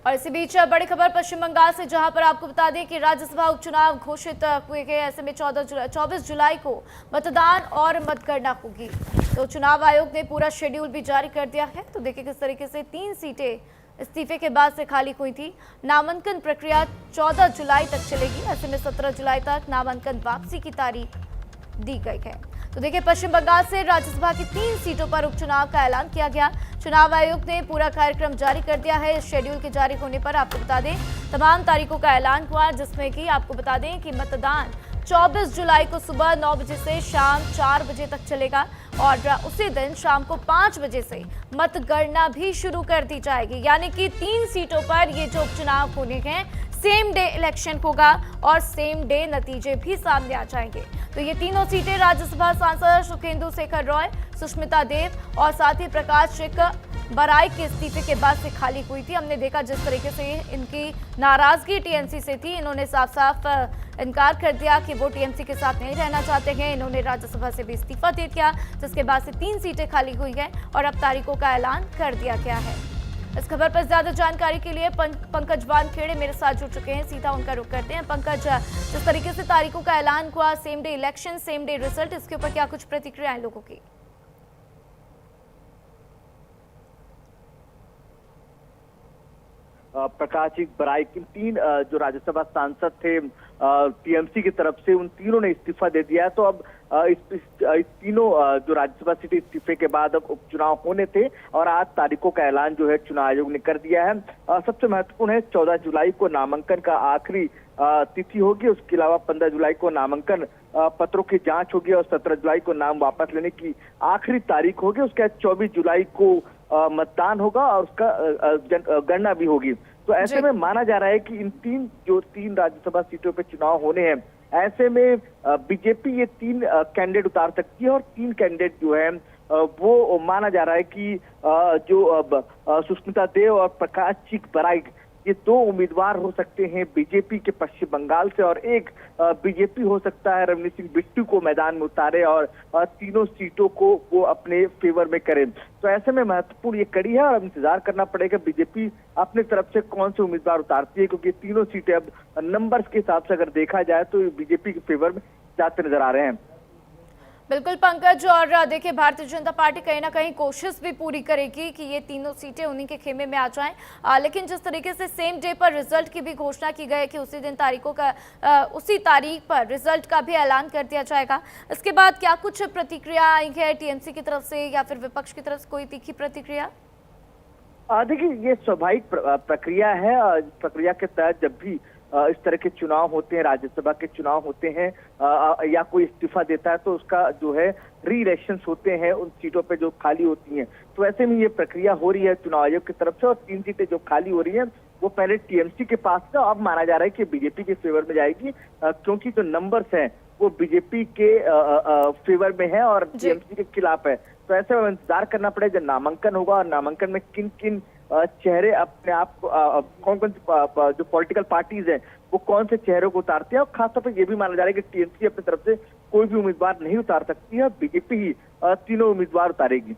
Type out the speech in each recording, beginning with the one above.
और इसी बीच बड़ी खबर पश्चिम बंगाल से, जहां पर आपको बता दें कि राज्यसभा उपचुनाव घोषित हुए गए। ऐसे में 24 जुलाई को मतदान और मतगणना होगी। तो चुनाव आयोग ने पूरा शेड्यूल भी जारी कर दिया है। तो देखिए किस तरीके से 3 सीटें इस्तीफे के बाद से खाली हुई थी। नामांकन प्रक्रिया 14 जुलाई तक चलेगी। ऐसे में 17 जुलाई तक नामांकन वापसी की तारीख दी गई है। तो देखिए पश्चिम बंगाल से राज्यसभा की 3 सीटों पर उपचुनाव का ऐलान किया गया। चुनाव आयोग ने पूरा कार्यक्रम जारी कर दिया है। इस शेड्यूल के जारी होने पर आपको बता दें तमाम तारीखों का ऐलान हुआ, जिसमें कि आपको बता दें कि मतदान 24 जुलाई को सुबह 9 बजे से शाम 4 बजे तक चलेगा और उसी दिन शाम को 5 बजे से मतगणना भी शुरू कर दी जाएगी। यानी कि 3 सीटों पर ये जो उपचुनाव होने हैं, सेम डे इलेक्शन होगा और सेम डे नतीजे भी सामने आ जाएंगे। तो ये तीनों सीटें राज्यसभा सांसद सुखेंदु शेखर रॉय, सुष्मिता देव और साथ ही प्रकाश बराई के इस्तीफे के बाद से खाली हुई थी। हमने देखा जिस तरीके से इनकी नाराजगी टीएमसी से थी, इन्होंने साफ साफ इनकार कर दिया कि वो टीएमसी के साथ नहीं रहना चाहते हैं। इन्होंने राज्यसभा से भी इस्तीफा दे दिया, जिसके बाद से 3 सीटें खाली हुई हैं और अब तारीखों का ऐलान कर दिया गया है। इस खबर पर ज्यादा जानकारी के लिए पंकज वानखेड़े मेरे साथ जुड़ चुके हैं। सीधा उनका रुख करते हैं। पंकज, जिस तरीके से तारीखों का ऐलान हुआ, same day election, same day result, इसके ऊपर क्या कुछ प्रतिक्रियाएं लोगों की? प्रकाश बराई के 3 जो राज्यसभा सांसद थे टीएमसी की तरफ से, उन तीनों ने इस्तीफा दे दिया है। तो अब इस तीनों जो राज्यसभा सीटें इस्तीफे के बाद अब उपचुनाव होने थे और आज तारीखों का ऐलान जो है चुनाव आयोग ने कर दिया है। सबसे महत्वपूर्ण है 14 जुलाई को नामांकन का आखिरी तिथि होगी। उसके अलावा 15 जुलाई को नामांकन पत्रों की जांच होगी और 17 जुलाई को नाम वापस लेने की आखिरी तारीख होगी। उसके बाद 24 जुलाई को मतदान होगा और उसका गणना भी होगी। तो ऐसे में माना जा रहा है कि इन 3 राज्यसभा सीटों पे चुनाव होने हैं, ऐसे में बीजेपी ये 3 कैंडिडेट उतार सकती है और 3 कैंडिडेट जो है वो माना जा रहा है कि जो सुष्मिता देव और प्रकाश बराई, ये 2 उम्मीदवार हो सकते हैं बीजेपी के पश्चिम बंगाल से और एक बीजेपी हो सकता है रवनीत सिंह बिट्टू को मैदान में उतारे और तीनों सीटों को वो अपने फेवर में करें। तो ऐसे में महत्वपूर्ण ये कड़ी है और अब इंतजार करना पड़ेगा बीजेपी अपनी तरफ से कौन से उम्मीदवार उतारती है, क्योंकि तीनों सीटें अब नंबर्स के हिसाब से अगर देखा जाए तो बीजेपी के फेवर में जाते नजर आ रहे हैं। बिल्कुल पंकज, और देखिए भारतीय जनता पार्टी कहीं ना कहीं कोशिश भी पूरी करेगी कि ये तीनों सीटें उन्हीं के खेमे में आ जाएं। लेकिन जिस तरीके से सेम डे पर रिजल्ट की भी घोषणा की गई कि उसी दिन तारीखों का उसी तारीख पर रिजल्ट का भी ऐलान कर दिया जाएगा, इसके बाद क्या कुछ प्रतिक्रिया आई है टीएमसी की तरफ से या फिर विपक्ष की तरफ से, कोई तीखी प्रतिक्रिया? देखिए ये स्वाभाविक प्रक्रिया है। प्रक्रिया के तहत जब भी इस तरह के चुनाव होते हैं, राज्यसभा के चुनाव होते हैं या कोई इस्तीफा देता है तो उसका जो है री इलेक्शंस होते हैं उन सीटों पे जो खाली होती हैं। तो ऐसे में ये प्रक्रिया हो रही है चुनाव आयोग की तरफ से और 3 सीटें जो खाली हो रही हैं वो पहले टीएमसी के पास था, अब माना जा रहा है कि बीजेपी के फेवर में जाएगी, क्योंकि जो नंबर्स हैं वो बीजेपी के फेवर में है और टीएमसी के खिलाफ है। तो ऐसे में इंतजार करना पड़ेगा जब नामांकन होगा और नामांकन में किन किन चेहरे अपने आप कौन कौन जो पॉलिटिकल पार्टीज हैं वो कौन से चेहरों को उतारते हैं। और खासतौर पर यह भी माना जा रहा है कि टीएमसी अपनी तरफ से कोई भी उम्मीदवार नहीं उतार सकती है, बीजेपी ही तीनों उम्मीदवार उतारेगी।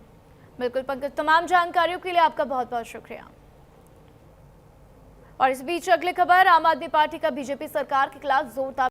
बिल्कुल पंकज, तमाम जानकारियों के लिए आपका बहुत बहुत शुक्रिया। और इस बीच अगली खबर, आम आदमी पार्टी का बीजेपी सरकार के खिलाफ जोरदार